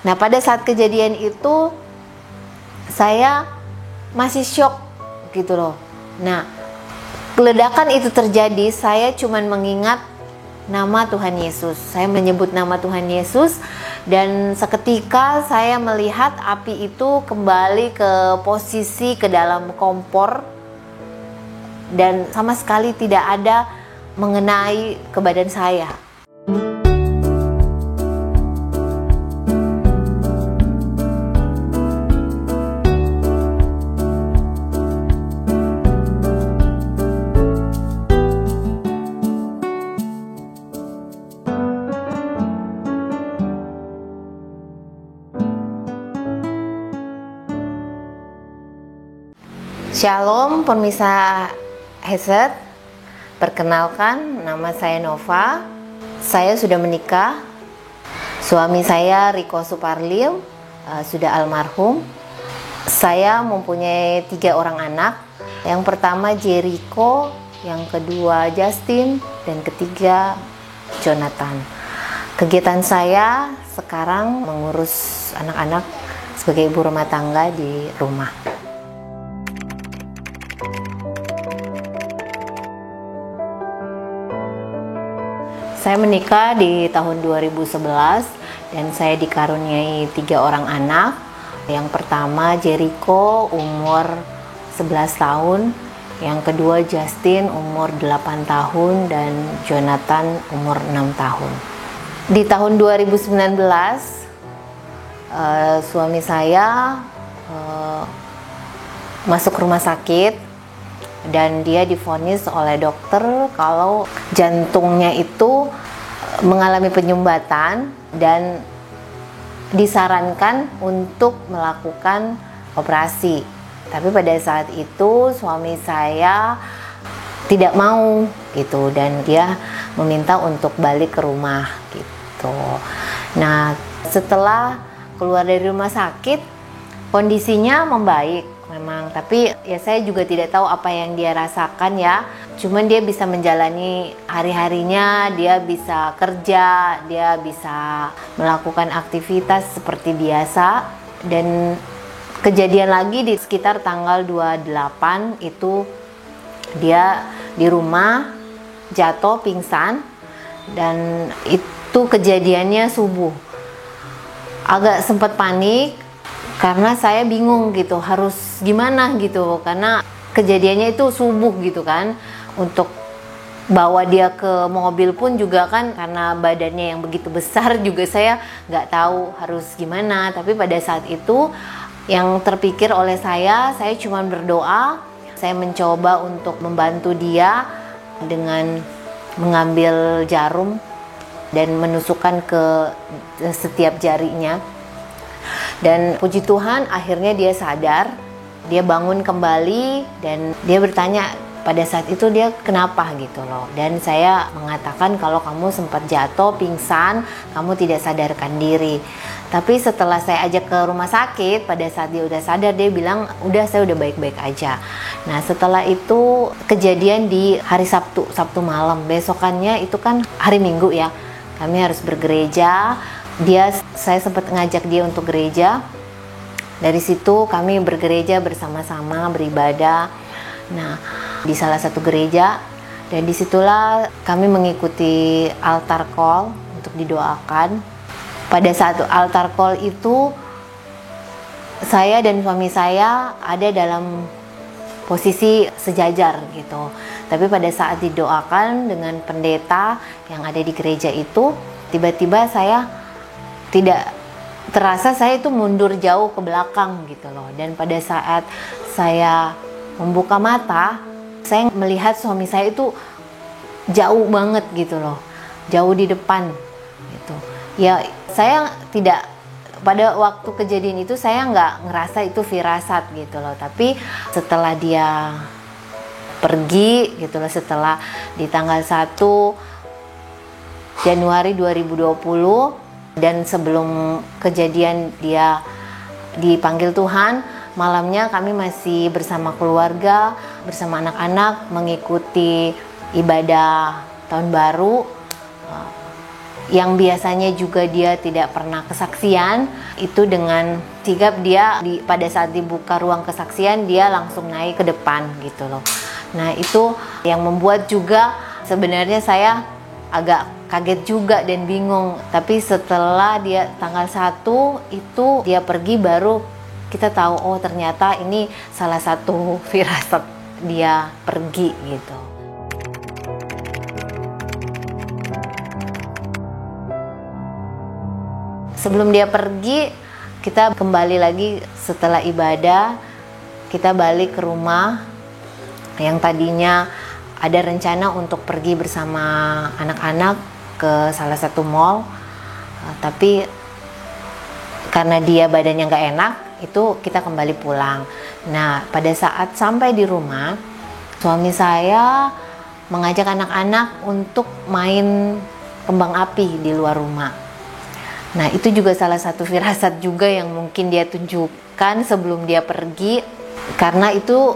Nah, pada saat kejadian itu saya masih shock gitu loh. Nah, ledakan itu terjadi, saya cuman mengingat nama Tuhan Yesus. Saya menyebut nama Tuhan Yesus dan seketika saya melihat api itu kembali ke posisi ke dalam kompor dan sama sekali tidak ada mengenai ke badan saya. Shalom pemirsa Heset, perkenalkan nama saya Nova. Saya sudah menikah. Suami saya Riko Suparlil sudah almarhum. Saya mempunyai 3 orang anak. Yang pertama Jericho, yang kedua Justin, dan ketiga Jonathan. Kegiatan saya sekarang mengurus anak-anak sebagai ibu rumah tangga di rumah. Saya menikah di tahun 2011 dan saya dikaruniai 3 orang anak. Yang pertama Jericho umur 11 tahun, yang kedua Justin umur 8 tahun dan Jonathan umur 6 tahun. Di tahun 2019 suami saya masuk rumah sakit dan dia divonis oleh dokter kalau jantungnya itu mengalami penyumbatan dan disarankan untuk melakukan operasi. Tapi pada saat itu suami saya tidak mau gitu dan dia meminta untuk balik ke rumah gitu. Nah, setelah keluar dari rumah sakit kondisinya membaik memang, tapi ya saya juga tidak tahu apa yang dia rasakan ya. Cuman dia bisa menjalani hari-harinya, dia bisa kerja, dia bisa melakukan aktivitas seperti biasa. Dan kejadian lagi di sekitar tanggal 28 itu dia di rumah jatuh pingsan dan itu kejadiannya subuh. Agak sempat panik karena saya bingung gitu harus gimana gitu, karena kejadiannya itu subuh gitu kan. Untuk bawa dia ke mobil pun juga kan karena badannya yang begitu besar juga saya nggak tahu harus gimana. Tapi pada saat itu yang terpikir oleh saya cuma berdoa. Saya mencoba untuk membantu dia dengan mengambil jarum dan menusukkan ke setiap jarinya. Dan puji Tuhan akhirnya dia sadar, dia bangun kembali dan dia bertanya pada saat itu dia kenapa gitu loh. Dan saya mengatakan kalau kamu sempat jatuh, pingsan, kamu tidak sadarkan diri. Tapi setelah saya ajak ke rumah sakit, pada saat dia udah sadar dia bilang udah saya udah baik-baik aja. Nah setelah itu kejadian di hari Sabtu malam, besokannya itu kan hari Minggu ya, kami harus bergereja. Saya sempat ngajak dia untuk gereja. Dari situ kami bergereja bersama-sama, beribadah. Nah, di salah satu gereja dan disitulah kami mengikuti altar call untuk didoakan. Pada saat altar call itu saya dan suami saya ada dalam posisi sejajar gitu. Tapi pada saat didoakan dengan pendeta yang ada di gereja itu, tiba-tiba saya tidak terasa saya itu mundur jauh ke belakang gitu loh. Dan pada saat saya membuka mata, saya melihat suami saya itu jauh banget gitu loh, jauh di depan gitu. Ya saya tidak, pada waktu kejadian itu saya nggak ngerasa itu firasat gitu loh. Tapi setelah dia pergi gitu loh, setelah di tanggal 1 Januari 2020 dan sebelum kejadian dia dipanggil Tuhan, malamnya kami masih bersama keluarga, bersama anak-anak mengikuti ibadah tahun baru yang biasanya juga dia tidak pernah kesaksian. itu dengan sigap dia pada saat dibuka ruang kesaksian dia langsung naik ke depan gitu loh. Nah itu yang membuat juga sebenarnya saya agak kaget juga dan bingung. Tapi setelah dia tanggal 1 itu dia pergi, baru kita tahu oh ternyata ini salah satu firasat dia pergi gitu. Sebelum dia pergi, kita kembali lagi setelah ibadah, kita balik ke rumah yang tadinya ada rencana untuk pergi bersama anak-anak ke salah satu mall, tapi karena dia badannya nggak enak, itu kita kembali pulang. Nah, pada saat sampai di rumah, suami saya mengajak anak-anak untuk main kembang api di luar rumah. Nah, itu juga salah satu firasat juga yang mungkin dia tunjukkan sebelum dia pergi, karena itu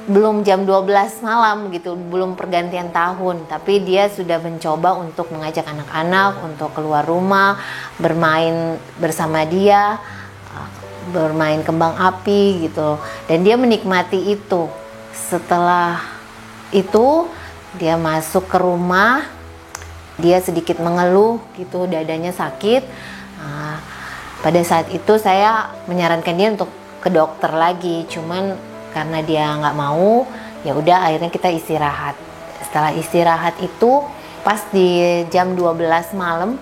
belum jam 12 malam gitu, belum pergantian tahun, tapi dia sudah mencoba untuk mengajak anak-anak untuk keluar rumah, bermain bersama dia, bermain kembang api gitu, dan dia menikmati itu. Setelah itu dia masuk ke rumah, dia sedikit mengeluh gitu, dadanya sakit. Nah, pada saat itu saya menyarankan dia untuk ke dokter lagi, cuman karena dia nggak mau, ya udah akhirnya kita istirahat. Setelah istirahat itu pas di jam 12 malam,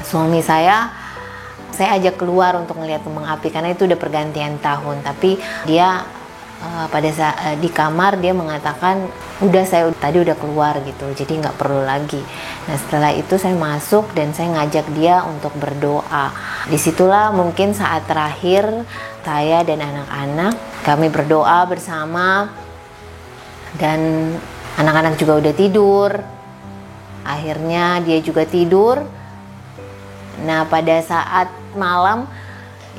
suami saya ajak keluar untuk ngelihat kembang api karena itu udah pergantian tahun. Tapi dia pada saat di kamar dia mengatakan udah, saya tadi udah keluar gitu, jadi nggak perlu lagi. Nah setelah itu saya masuk dan saya ngajak dia untuk berdoa. Disitulah mungkin saat terakhir saya dan anak-anak kami berdoa bersama, dan anak-anak juga udah tidur. Akhirnya dia juga tidur. Nah pada saat malam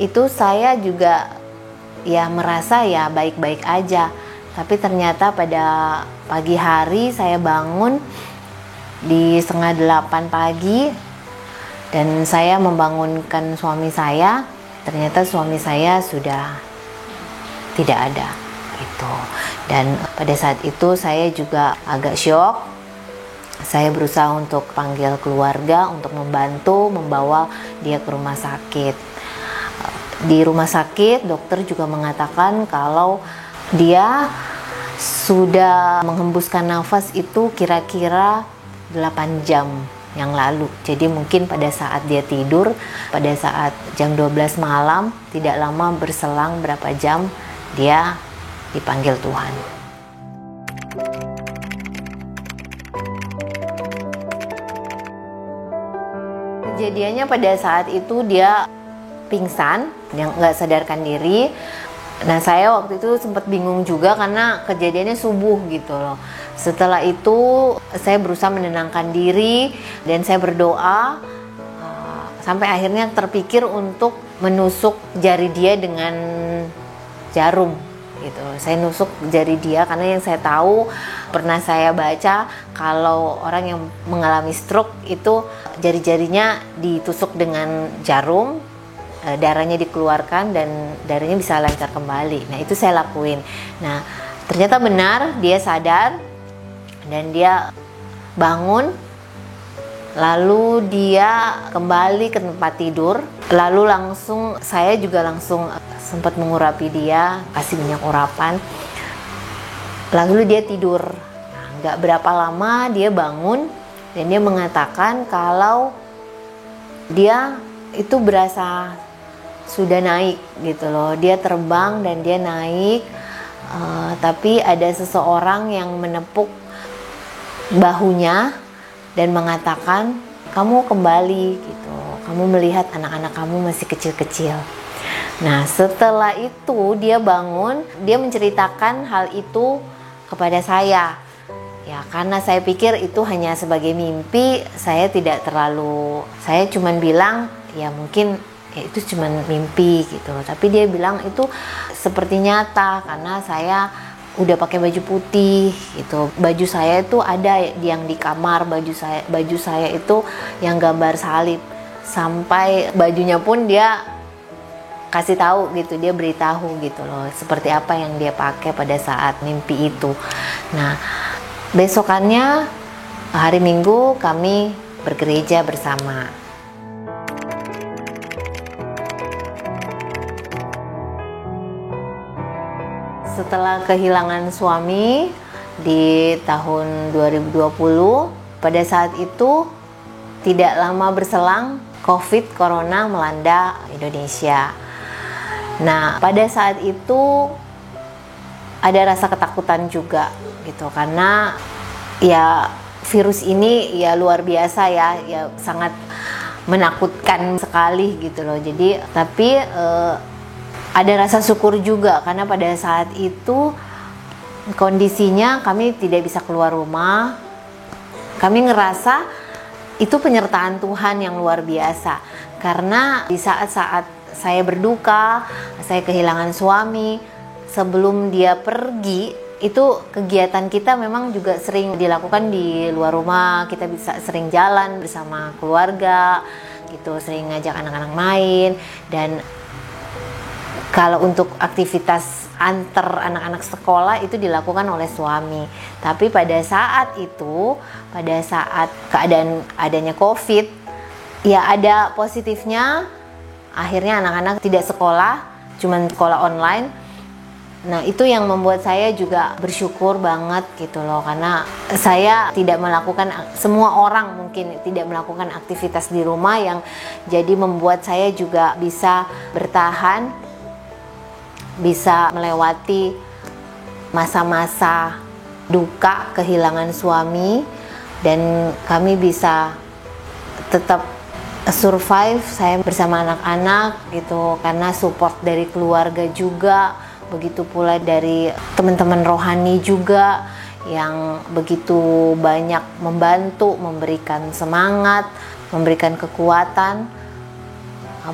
itu saya juga ya merasa ya baik-baik aja, tapi ternyata pada pagi hari saya bangun di 7:30 pagi dan saya membangunkan suami saya. Ternyata suami saya sudah tidak ada gitu. Dan pada saat itu saya juga agak syok. Saya berusaha untuk panggil keluarga untuk membantu membawa dia ke rumah sakit. Di rumah sakit dokter juga mengatakan kalau dia sudah menghembuskan nafas itu kira-kira 8 jam yang lalu. Jadi mungkin pada saat dia tidur, pada saat jam 12 malam, tidak lama berselang berapa jam dia dipanggil Tuhan. Kejadiannya pada saat itu dia pingsan, yang nggak sadarkan diri. Nah saya waktu itu sempat bingung juga karena kejadiannya subuh gitu loh. Setelah itu saya berusaha menenangkan diri dan saya berdoa sampai akhirnya terpikir untuk menusuk jari dia dengan jarum gitu. Saya nusuk jari dia karena yang saya tahu, pernah saya baca kalau orang yang mengalami stroke itu jari-jarinya ditusuk dengan jarum, darahnya dikeluarkan dan darahnya bisa lancar kembali. Nah itu saya lakuin. Nah ternyata benar, dia sadar dan dia bangun, lalu dia kembali ke tempat tidur. Lalu langsung saya juga langsung sempat mengurapi dia, kasih minyak urapan, lalu dia tidur. Nah, nggak berapa lama dia bangun dan dia mengatakan kalau dia itu berasa sudah naik gitu loh. Dia terbang dan dia naik, tapi ada seseorang yang menepuk bahunya dan mengatakan kamu kembali gitu, kamu melihat anak-anak kamu masih kecil-kecil. Nah setelah itu dia bangun, dia menceritakan hal itu kepada saya. Ya karena saya pikir itu hanya sebagai mimpi, saya cuman bilang ya mungkin ya itu cuma mimpi gitu. Tapi dia bilang itu seperti nyata karena saya udah pakai baju putih gitu. Baju saya itu ada yang di kamar, baju saya itu yang gambar salib. sampai bajunya pun dia kasih tahu gitu, dia beritahu gitu loh seperti apa yang dia pakai pada saat mimpi itu. Nah, besokannya hari Minggu kami bergereja bersama. Setelah kehilangan suami di tahun 2020, pada saat itu tidak lama berselang COVID Corona melanda Indonesia. Nah, pada saat itu ada rasa ketakutan juga gitu, karena ya virus ini ya luar biasa ya sangat menakutkan sekali gitu loh. Jadi tapi ada rasa syukur juga karena pada saat itu kondisinya kami tidak bisa keluar rumah. Kami ngerasa itu penyertaan Tuhan yang luar biasa, karena di saat-saat saya berduka, saya kehilangan suami, sebelum dia pergi, itu kegiatan kita memang juga sering dilakukan di luar rumah. Kita bisa sering jalan bersama keluarga gitu, sering ngajak anak-anak main. Dan kalau untuk aktivitas antar anak-anak sekolah itu dilakukan oleh suami. Tapi pada saat itu, pada saat keadaan adanya COVID, ya ada positifnya. Akhirnya anak-anak tidak sekolah, cuman sekolah online. Nah, itu yang membuat saya juga bersyukur banget gitu loh, karena saya tidak melakukan, semua orang mungkin tidak melakukan aktivitas di rumah, yang jadi membuat saya juga bisa bertahan, bisa melewati masa-masa duka kehilangan suami, dan kami bisa tetap survive, saya bersama anak-anak gitu, karena support dari keluarga juga, begitu pula dari teman-teman rohani juga yang begitu banyak membantu, memberikan semangat, memberikan kekuatan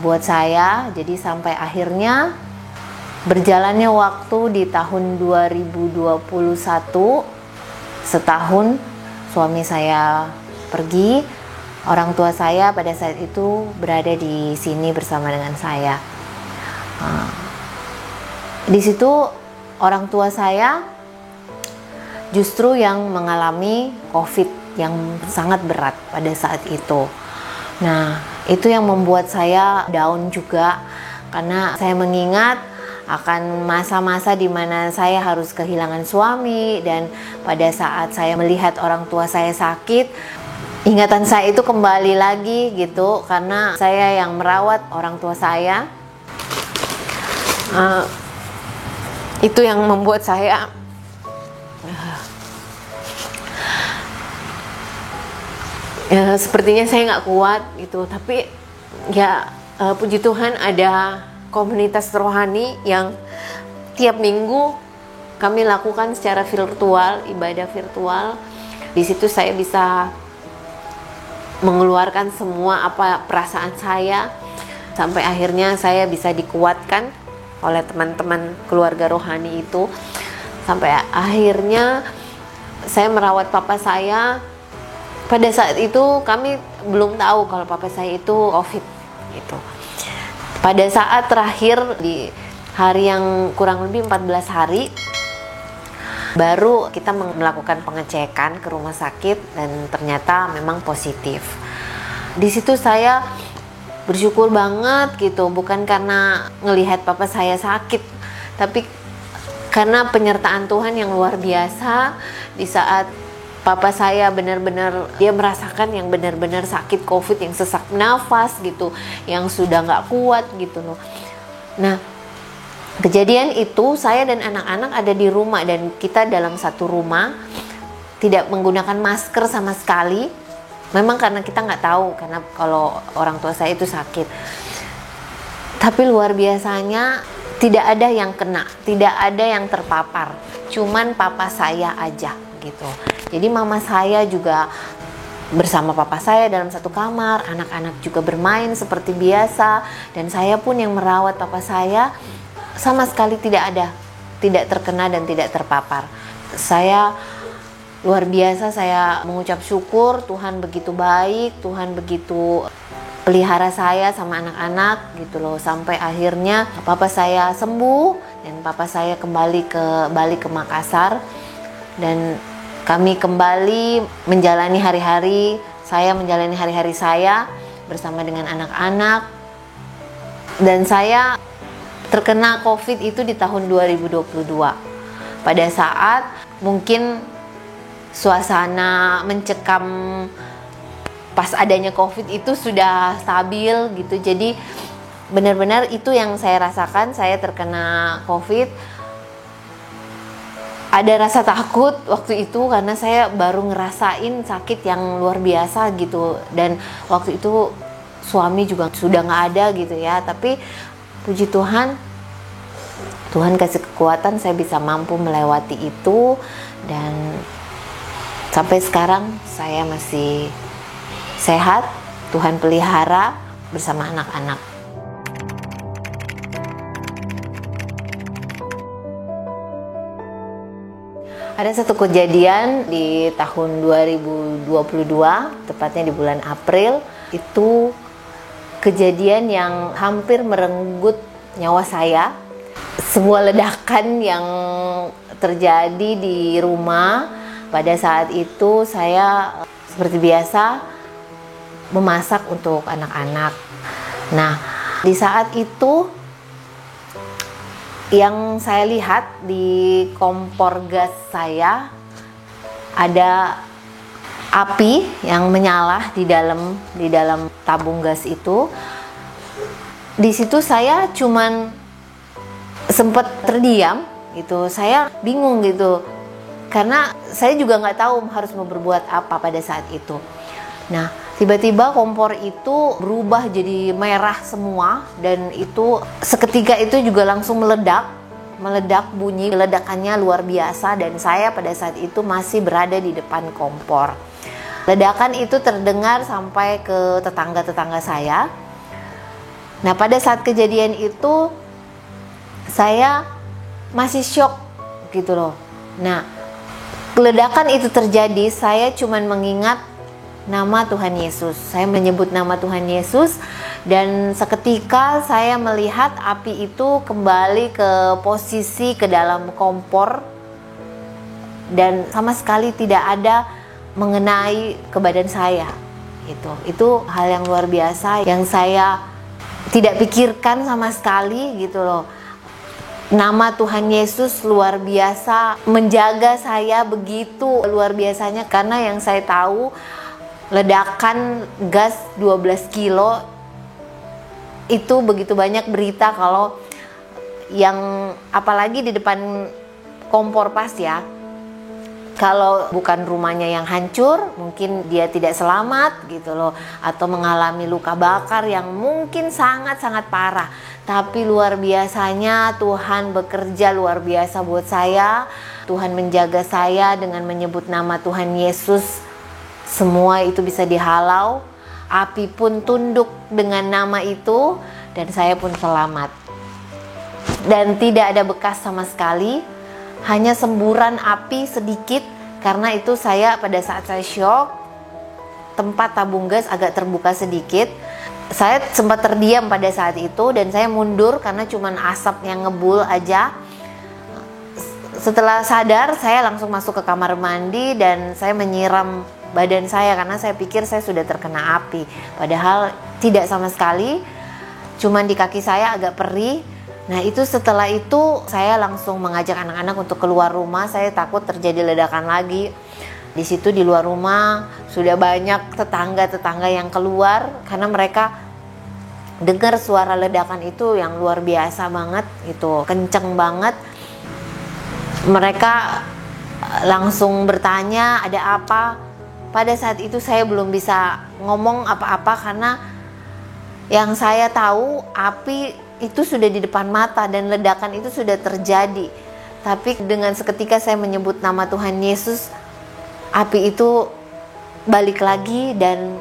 buat saya. Jadi sampai akhirnya berjalannya waktu di tahun 2021, setahun suami saya pergi. Orang tua saya pada saat itu berada di sini bersama dengan saya. Di situ orang tua saya justru yang mengalami COVID yang sangat berat pada saat itu. Nah, itu yang membuat saya down juga, karena saya mengingat akan masa-masa di mana saya harus kehilangan suami, dan pada saat saya melihat orang tua saya sakit, ingatan saya itu kembali lagi gitu, karena saya yang merawat orang tua saya. Itu yang membuat saya sepertinya saya nggak kuat gitu. Tapi ya puji Tuhan ada komunitas rohani yang tiap minggu kami lakukan secara virtual, ibadah virtual. Di situ saya bisa mengeluarkan semua apa perasaan saya, sampai akhirnya saya bisa dikuatkan oleh teman-teman keluarga rohani itu. Sampai akhirnya saya merawat papa saya. Pada saat itu kami belum tahu kalau papa saya itu COVID gitu. Pada saat terakhir di hari yang kurang lebih 14 hari baru kita melakukan pengecekan ke rumah sakit, dan ternyata memang positif. Di situ saya bersyukur banget gitu, bukan karena ngelihat papa saya sakit, tapi karena penyertaan Tuhan yang luar biasa. Di saat papa saya benar-benar dia merasakan yang benar-benar sakit COVID, yang sesak nafas gitu, yang sudah nggak kuat gitu loh. Nah, kejadian itu saya dan anak-anak ada di rumah, dan kita dalam satu rumah tidak menggunakan masker sama sekali. Memang karena kita nggak tahu, karena kalau orang tua saya itu sakit. Tapi luar biasanya tidak ada yang kena, tidak ada yang terpapar. Cuman papa saya aja gitu. Jadi mama saya juga bersama papa saya dalam satu kamar, anak-anak juga bermain seperti biasa, dan saya pun yang merawat papa saya. Sama sekali tidak terkena dan tidak terpapar. Saya luar biasa, saya mengucap syukur, Tuhan begitu baik, Tuhan begitu pelihara saya sama anak-anak gitu loh, sampai akhirnya papa saya sembuh dan papa saya balik ke Makassar, dan kami kembali menjalani hari-hari saya bersama dengan anak-anak. Dan saya terkena COVID itu di tahun 2022 pada saat mungkin suasana mencekam pas adanya COVID itu sudah stabil gitu. Jadi benar-benar itu yang saya rasakan, saya terkena COVID. Ada rasa takut waktu itu karena saya baru ngerasain sakit yang luar biasa gitu. Dan waktu itu suami juga sudah nggak ada gitu ya. Tapi puji Tuhan, Tuhan kasih kekuatan saya bisa mampu melewati itu. Dan sampai sekarang saya masih sehat, Tuhan pelihara bersama anak-anak. Ada satu kejadian di tahun 2022, tepatnya di bulan April. Itu kejadian yang hampir merenggut nyawa saya. Sebuah ledakan yang terjadi di rumah. Pada saat itu saya seperti biasa memasak untuk anak-anak. Nah, di saat itu yang saya lihat di kompor gas saya ada api yang menyala di dalam tabung gas itu. Di situ saya cuman sempat terdiam gitu. Saya bingung gitu. Karena saya juga nggak tahu harus berbuat apa pada saat itu. Nah, tiba-tiba kompor itu berubah jadi merah semua, dan itu seketika itu juga langsung meledak bunyi ledakannya luar biasa, dan saya pada saat itu masih berada di depan kompor. Ledakan itu terdengar sampai ke tetangga-tetangga saya. Nah, pada saat kejadian itu saya masih shock gitu loh. Nah, ledakan itu terjadi, saya cuman mengingat nama Tuhan Yesus. Saya menyebut nama Tuhan Yesus, dan seketika saya melihat api itu kembali ke posisi ke dalam kompor, dan sama sekali tidak ada mengenai ke badan saya. Itu hal yang luar biasa yang saya tidak pikirkan sama sekali gitu loh. Nama Tuhan Yesus luar biasa menjaga saya begitu luar biasanya, karena yang saya tahu ledakan gas 12 kilo itu begitu banyak berita kalau yang apalagi di depan kompor pas ya. Kalau bukan rumahnya yang hancur, mungkin dia tidak selamat gitu loh, atau mengalami luka bakar yang mungkin sangat-sangat parah. Tapi luar biasanya Tuhan bekerja luar biasa buat saya. Tuhan menjaga saya dengan menyebut nama Tuhan Yesus. Semua itu bisa dihalau, api pun tunduk dengan nama itu, dan saya pun selamat. Dan tidak ada bekas sama sekali, hanya semburan api sedikit, karena itu saya pada saat saya shock, tempat tabung gas agak terbuka sedikit. Saya sempat terdiam pada saat itu, dan saya mundur karena cuman asap yang ngebul aja. Setelah sadar, saya langsung masuk ke kamar mandi dan saya menyiram badan saya karena saya pikir saya sudah terkena api. Padahal tidak sama sekali, cuman di kaki saya agak perih. Nah, itu setelah itu saya langsung mengajak anak-anak untuk keluar rumah. Saya takut terjadi ledakan lagi. Di situ di luar rumah sudah banyak tetangga-tetangga yang keluar karena mereka dengar suara ledakan itu yang luar biasa banget, itu kenceng banget. Mereka langsung bertanya ada apa. Pada saat itu saya belum bisa ngomong apa-apa karena yang saya tahu api itu sudah di depan mata dan ledakan itu sudah terjadi. Tapi dengan seketika saya menyebut nama Tuhan Yesus, api itu balik lagi dan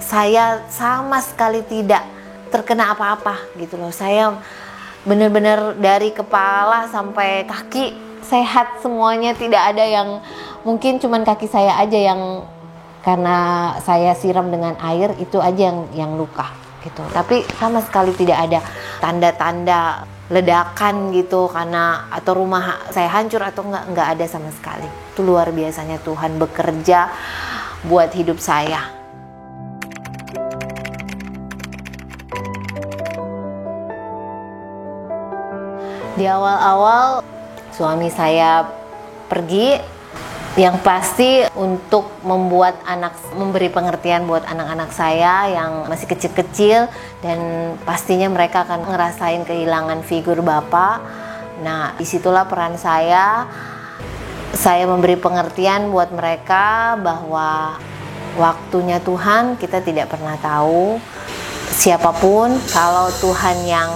saya sama sekali tidak terkena apa-apa gitu loh. Saya benar-benar dari kepala sampai kaki sehat semuanya, tidak ada yang, mungkin cuman kaki saya aja yang karena saya siram dengan air itu aja yang luka. gitu. Tapi sama sekali tidak ada tanda-tanda ledakan gitu karena atau rumah saya hancur atau enggak ada sama sekali. Itu luar biasanya Tuhan bekerja buat hidup saya. Di awal-awal suami saya pergi, yang pasti untuk memberi pengertian buat anak-anak saya yang masih kecil-kecil, dan pastinya mereka akan ngerasain kehilangan figur bapak. Nah, disitulah peran saya memberi pengertian buat mereka bahwa waktunya Tuhan kita tidak pernah tahu. Siapapun, kalau Tuhan yang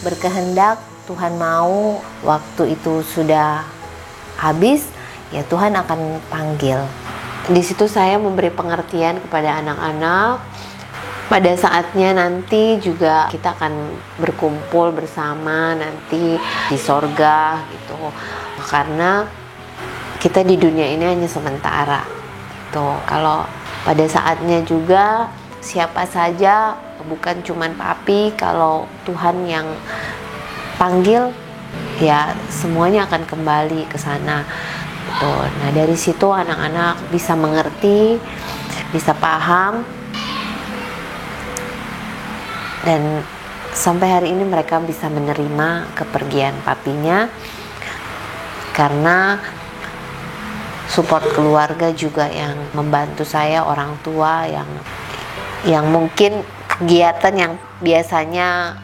berkehendak, Tuhan mau waktu itu sudah habis, ya Tuhan akan panggil. Di situ saya memberi pengertian kepada anak-anak. Pada saatnya nanti juga kita akan berkumpul bersama nanti di sorga gitu. Karena kita di dunia ini hanya sementara. Tuh, kalau pada saatnya juga siapa saja, bukan cuman papi, kalau Tuhan yang panggil, ya semuanya akan kembali ke sana. Tuh. Nah, dari situ anak-anak bisa mengerti, bisa paham, dan sampai hari ini mereka bisa menerima kepergian papinya karena support keluarga juga yang membantu saya, orang tua yang mungkin kegiatan yang biasanya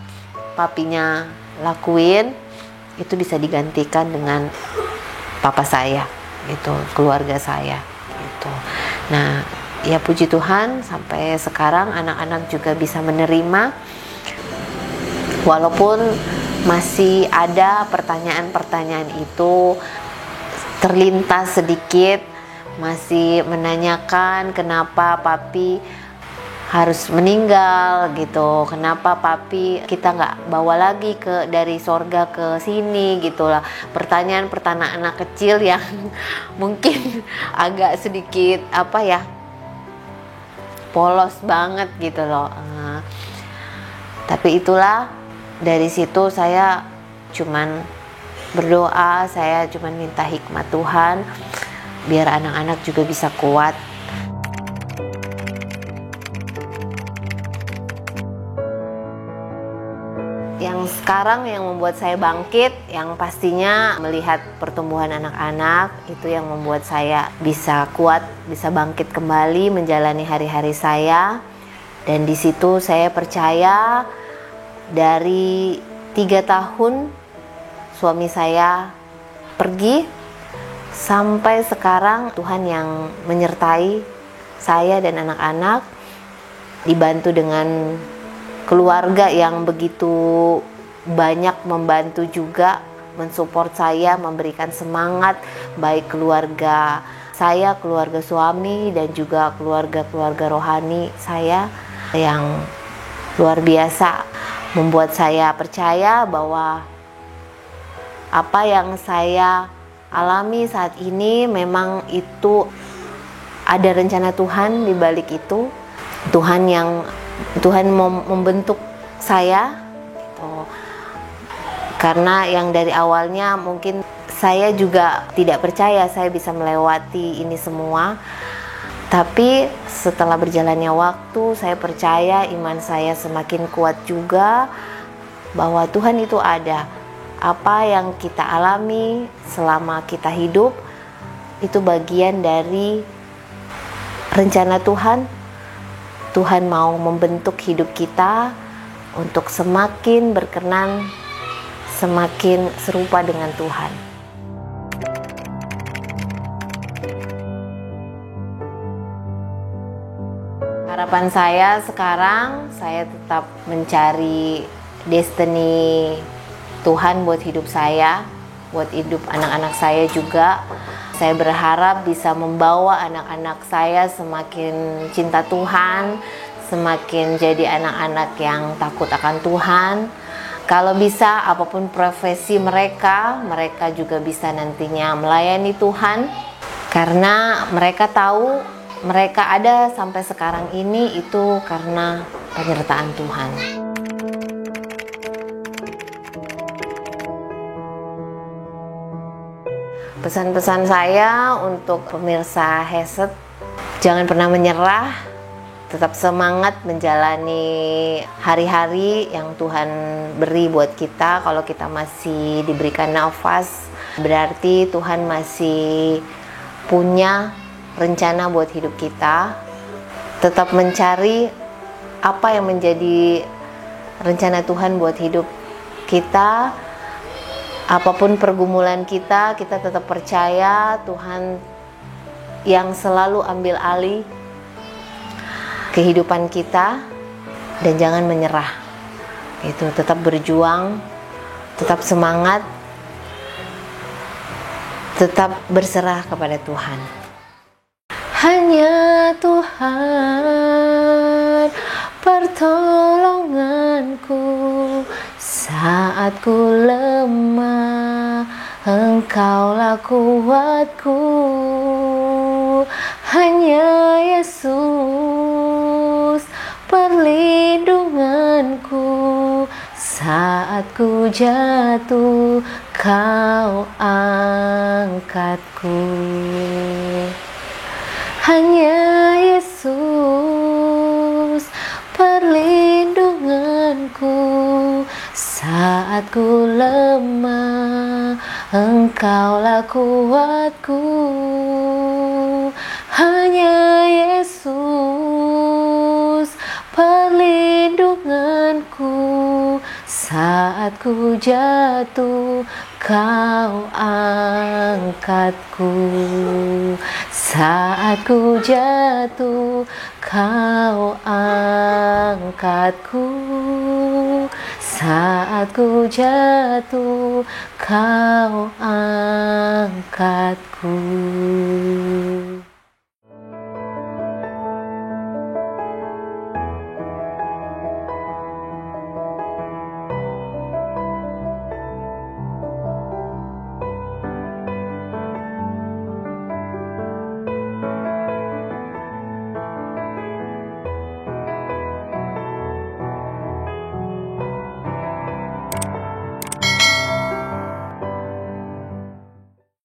papinya lakuin itu bisa digantikan dengan papa saya gitu, keluarga saya gitu. Nah, ya puji Tuhan sampai sekarang anak-anak juga bisa menerima, walaupun masih ada pertanyaan-pertanyaan itu terlintas sedikit, masih menanyakan kenapa papi harus meninggal gitu, kenapa papi kita nggak bawa lagi dari sorga ke sini gitulah. Pertanyaan-pertanyaan anak kecil yang mungkin agak sedikit polos banget gitu loh. Tapi itulah, dari situ saya cuman berdoa, saya cuman minta hikmat Tuhan biar anak-anak juga bisa kuat. Yang sekarang yang membuat saya bangkit, yang pastinya melihat pertumbuhan anak-anak, itu yang membuat saya bisa kuat, bisa bangkit kembali menjalani hari-hari saya. Dan di situ saya percaya dari 3 tahun suami saya pergi sampai sekarang Tuhan yang menyertai saya dan anak-anak, dibantu dengan keluarga yang begitu banyak membantu juga, mensupport saya, memberikan semangat, baik keluarga saya, keluarga suami, dan juga keluarga-keluarga rohani saya yang luar biasa, membuat saya percaya bahwa apa yang saya alami saat ini memang itu ada rencana Tuhan di balik itu. Tuhan mau membentuk saya gitu. Karena yang dari awalnya mungkin saya juga tidak percaya saya bisa melewati ini semua. Tapi setelah berjalannya waktu, saya percaya, iman saya semakin kuat juga bahwa Tuhan itu ada. Apa yang kita alami selama kita hidup itu bagian dari rencana Tuhan. Tuhan mau membentuk hidup kita untuk semakin berkenan, semakin serupa dengan Tuhan. Harapan saya sekarang, saya tetap mencari destiny Tuhan buat hidup saya, buat hidup anak-anak saya juga. Saya berharap bisa membawa anak-anak saya semakin cinta Tuhan, semakin jadi anak-anak yang takut akan Tuhan. Kalau bisa, apapun profesi mereka juga bisa nantinya melayani Tuhan. Karena mereka tahu mereka ada sampai sekarang ini itu karena penyertaan Tuhan. Pesan-pesan saya untuk pemirsa Heset, jangan pernah menyerah, tetap semangat menjalani hari-hari yang Tuhan beri buat kita. Kalau kita masih diberikan nafas, berarti Tuhan masih punya rencana buat hidup kita. Tetap mencari apa yang menjadi rencana Tuhan buat hidup kita. Apapun pergumulan kita tetap percaya Tuhan yang selalu ambil alih kehidupan kita, dan jangan menyerah. Itu tetap berjuang, tetap semangat, tetap berserah kepada Tuhan. Hanya Tuhan pertolonganku saat ku lemah, Engkaulah kuatku. Hanya Yesus perlindunganku saat ku jatuh, Kau angkatku. Hanya Yesus perlindunganku saat ku lemah, Engkaulah kuatku. Hanya Yesus perlindunganku saat ku jatuh, Kau angkatku. Saat ku jatuh, Kau angkatku. Saat ku jatuh, Kau angkatku.